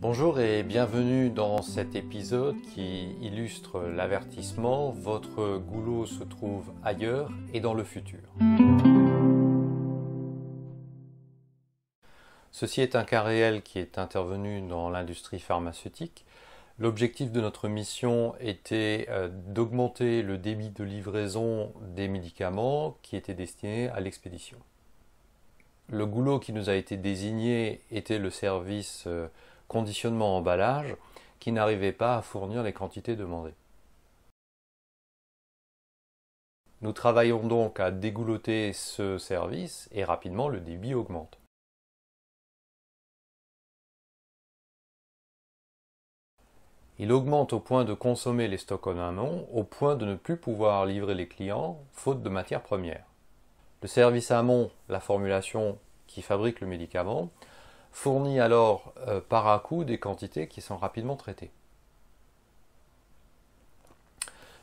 Bonjour et bienvenue dans cet épisode qui illustre l'avertissement « Votre goulot se trouve ailleurs et dans le futur ». Ceci est un cas réel qui est intervenu dans l'industrie pharmaceutique. L'objectif de notre mission était d'augmenter le débit de livraison des médicaments qui étaient destinés à l'expédition. Le goulot qui nous a été désigné était le service conditionnement emballage qui n'arrivait pas à fournir les quantités demandées. Nous travaillons donc à dégouloter ce service et rapidement le débit augmente. Il augmente au point de consommer les stocks en amont, au point de ne plus pouvoir livrer les clients, faute de matières premières. Le service amont, la formulation qui fabrique le médicament, fournit alors par à-coup des quantités qui sont rapidement traitées.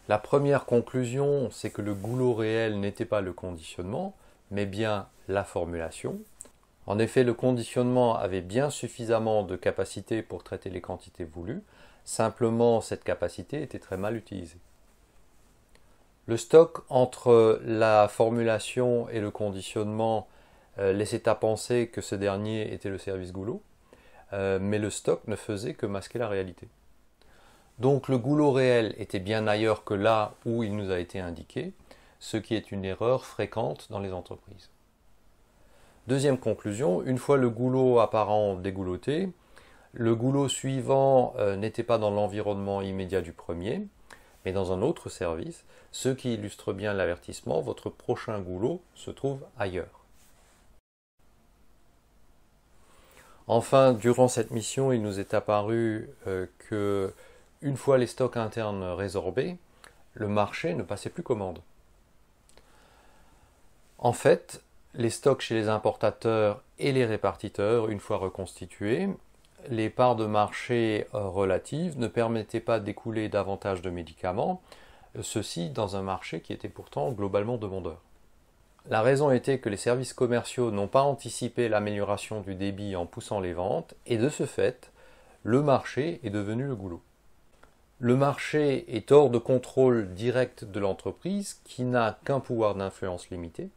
La première conclusion, c'est que le goulot réel n'était pas le conditionnement, mais bien la formulation. En effet, le conditionnement avait bien suffisamment de capacité pour traiter les quantités voulues, simplement cette capacité était très mal utilisée. Le stock entre la formulation et le conditionnement laissait à penser que ce dernier était le service goulot, mais le stock ne faisait que masquer la réalité. Donc le goulot réel était bien ailleurs que là où il nous a été indiqué, ce qui est une erreur fréquente dans les entreprises. Deuxième conclusion, une fois le goulot apparent dégouloté, le goulot suivant n'était pas dans l'environnement immédiat du premier, mais dans un autre service, ce qui illustre bien l'avertissement, votre prochain goulot se trouve ailleurs. Enfin, durant cette mission, il nous est apparu que, une fois les stocks internes résorbés, le marché ne passait plus commande. En fait, les stocks chez les importateurs et les répartiteurs, une fois reconstitués, les parts de marché relatives ne permettaient pas d'écouler davantage de médicaments, ceci dans un marché qui était pourtant globalement demandeur. La raison était que les services commerciaux n'ont pas anticipé l'amélioration du débit en poussant les ventes, et de ce fait, le marché est devenu le goulot. Le marché est hors de contrôle direct de l'entreprise qui n'a qu'un pouvoir d'influence limité.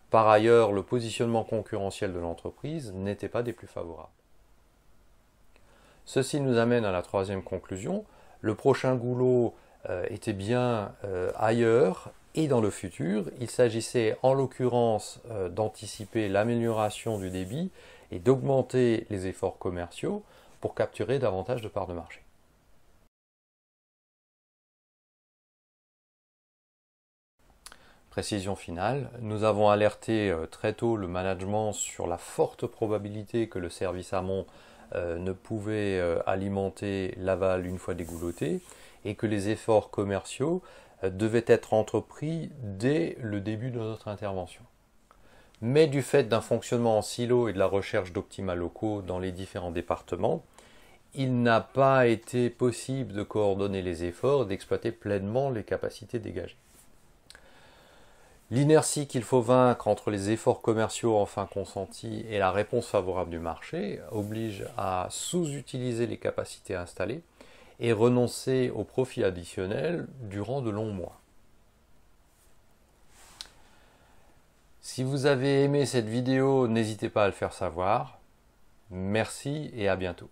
Par ailleurs, le positionnement concurrentiel de l'entreprise n'était pas des plus favorables. Ceci nous amène à la troisième conclusion. Le prochain goulot était bien ailleurs et dans le futur. Il s'agissait en l'occurrence d'anticiper l'amélioration du débit et d'augmenter les efforts commerciaux pour capturer davantage de parts de marché. Précision finale, nous avons alerté très tôt le management sur la forte probabilité que le service amont ne pouvait alimenter l'aval une fois dégouloté et que les efforts commerciaux devaient être entrepris dès le début de notre intervention. Mais du fait d'un fonctionnement en silo et de la recherche d'optima locaux dans les différents départements, il n'a pas été possible de coordonner les efforts et d'exploiter pleinement les capacités dégagées. L'inertie qu'il faut vaincre entre les efforts commerciaux enfin consentis et la réponse favorable du marché oblige à sous-utiliser les capacités installées et renoncer aux profits additionnels durant de longs mois. Si vous avez aimé cette vidéo, n'hésitez pas à le faire savoir. Merci et à bientôt.